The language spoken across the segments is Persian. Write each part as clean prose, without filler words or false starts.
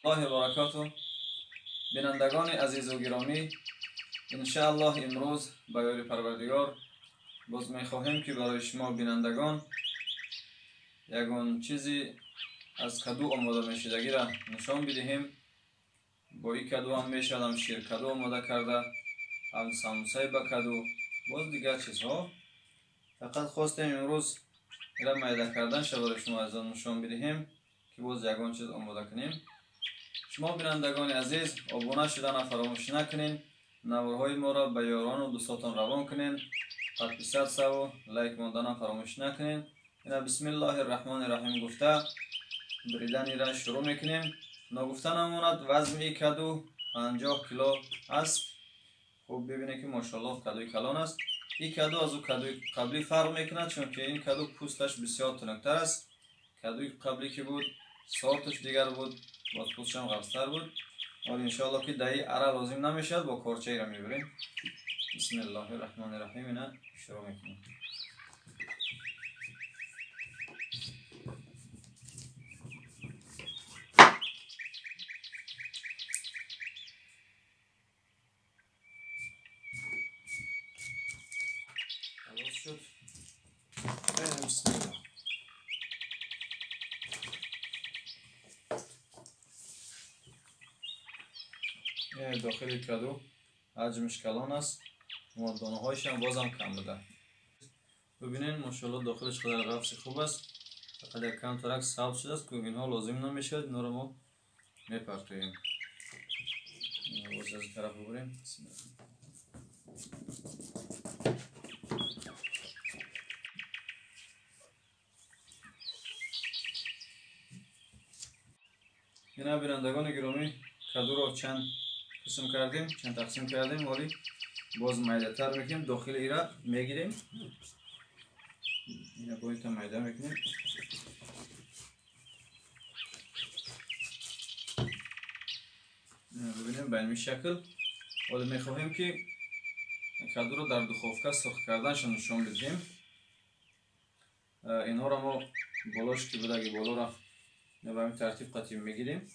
الله برکاته. بینندگان عزیز و گرامی، انشاءالله امروز با یاری پروردگار باز میخواهیم که برای شما بینندگان یگان چیزی از کدو آماده میشدگی را نشان بدهیم. با این کدو هم میشد شیر کدو آماده کرده، هم سموسه با کدو، باز دیگر چیزها. فقط خواستیم امروز ایرا میده کردن برای شما از آن نشان بدهیم که باز یگان چیز آماده کنیم. شما بینندگان عزیز آبونه شدن فراموش نکنین، نوارهای ما را به یاران و دوستاتان روان کنین، قد 200 و لایک ماندن فراموش نکنین. اینا بسم الله الرحمن الرحیم گفته بریدن را شروع میکنیم. نگفتن امانت وزن این کدو 50 کیلو است. خوب ببینید که ماشاءالله کدوی کلان است. این کدو از او کدوی قبلی فرق میکنه چون که این کدو پوستش بسیار تنکتر است. کدوی قبلی که بود ساختش دیگر بود، باز پوستش هم غلظتر بود. ولی انشاءالله که دایی اره لازم نمیشد، با کارچه ای را میبریم. بسم الله الرحمن الرحیم. اینا شروع میکنیم. خلاص شد. بسم الله. داخل کدو حجمش کلان است، اما دانه هایش هم بازم کم بوده. ببینین ماشاءالله داخلش قدر قفص خوب است، فقط کم ترک سبز شده است که اینها لازم نمیشد. اینا رو ما میپرتویم. اینا باز از این طرف ببریم. اینا بینندگان گرامی کدو رو چند قسم کردیم، چند تقسیم کردیم، ولی باز میده تر میکنیم. داخل ایرا میگیریم، اینا باید تا میده میکنیم. ببینیم به این شکل. ولی میخواهیم که کدو رو در دخوفکه سرخ کردنشان نشان بدهیم. اینها را ما بالاش که بودگی بالا را به این ترتیب قطعی میگیریم.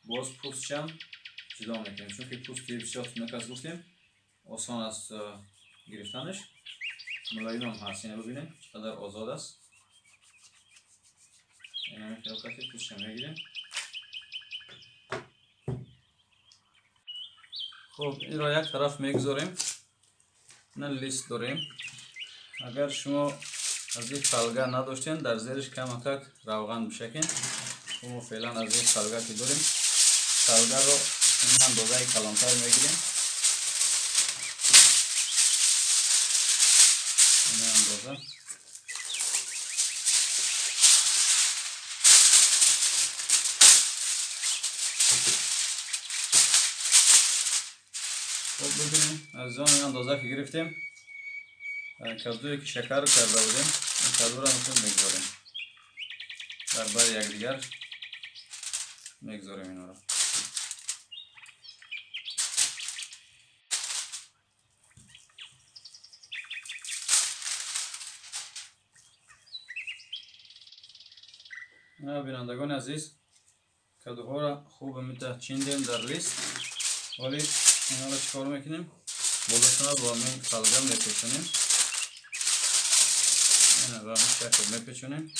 باز پوستش هم جدا میکنیم چون که پوستی بسیار تنک گفتیم، آسان است گرفتنش. ملایم هم هست. اینه ببینیم چقدر آزاد است. اینه میکنیم قطعی پوستش هم میگیریم. خب این را یک طرف میگذاریم. نه لیست داریم. اگر شما از این فلگه نداشتین در زیرش کمک روغن بشکین. ما فعلا از این فلگه که داریم فلگه رو این اندازه کلانتر میگیریم. این اندازه خب ببینیم از این اندازه که گرفتیم کدویی که شکر رو کرده بودیم این کدو رو میتونیم بگذاریم در بر یک دیگر میگذاریم. اینا رو بینندگان عزیز کدوها را خوب میته چیندیم در لیست. ولی اینا را چکار میکنیم؟ بولشون رو با همین فلگه میپیچونیم. اینا با همین شکل میپیچونیم.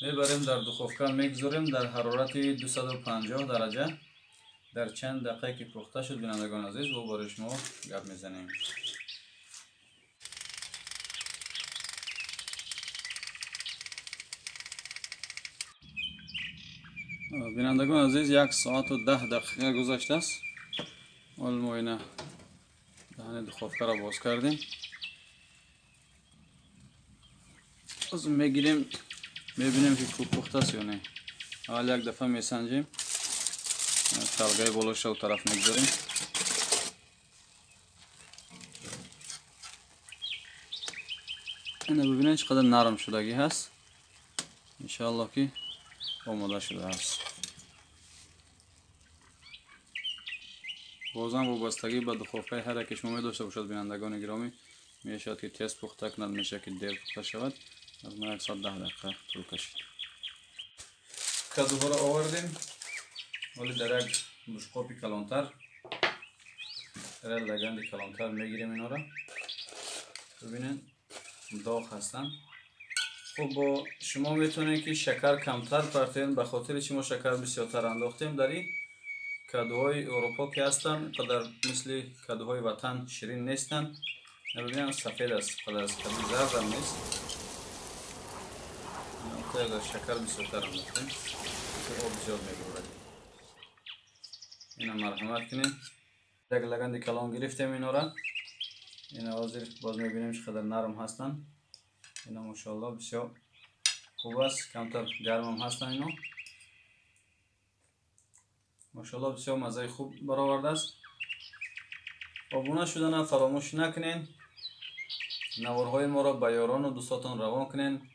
میبریم در دخوفکه میگذاریم در حرارت 250 درجه. در چند دقیقه که پخته شد بینندگان عزیز با برای شما گپ میزنیم. بینندگان عزیز 1 ساعت و 10 دقیقه گذشته است. حال ما اینه دهن دخوفکه را باز کردیم. از میگیریم میبینیم که خوب پخته است یا نه. اول یک دفعه میسنجیم. فلگه بالاش رو طرف میگذاریم. اینه ببینید چقدر نرم شدگی هست. انشاءالله که آماده شده است. بازم وابستگی به دخوفکه هر که شما می داشته باشد بینندگان گرامی، میشود که تیز پخته کند، میشه که دیر پخته شود. از ما 110 دقیقه طول کشید. کدوها را آوردیم ولی در یک بشقابی کلانتر، در یک لگند کلانتر میگیریم اینا را. ببینین داغ هستن. خب با شما میتونید که شکر کمتر پرتین، به خاطر چی ما شکر بسیارتر انداختیم در این کدوهای اروپا که هستن قدر مثل کدوهای وطن شیرین نیستن. ببینید سفید است، قدر از کدو زرد هم نیست. اگر شکر بسیارتر انداختیم که آب زیاد میبره. اینا مرحمت کنیم. یک لگند کلان گرفتیم اینا را. اینا حاضر باز میبینیم چقدر نرم هستن. اینا ماشاءالله بسیار خوب است، کمتر گرم هم هستن اینا. ماشاءالله بسیار مزه خوب برآورده است. آبونه شدن فراموش نکنین. نوارهای ما را به یاران و دوستاتان روان کنین.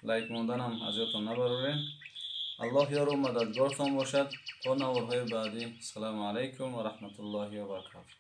لایک موندن هم از یادتان نبرورین. الله یار و مددگارتان باشد. تا نوارهای بعدی. السلام علیکم و رحمت الله و برکاته.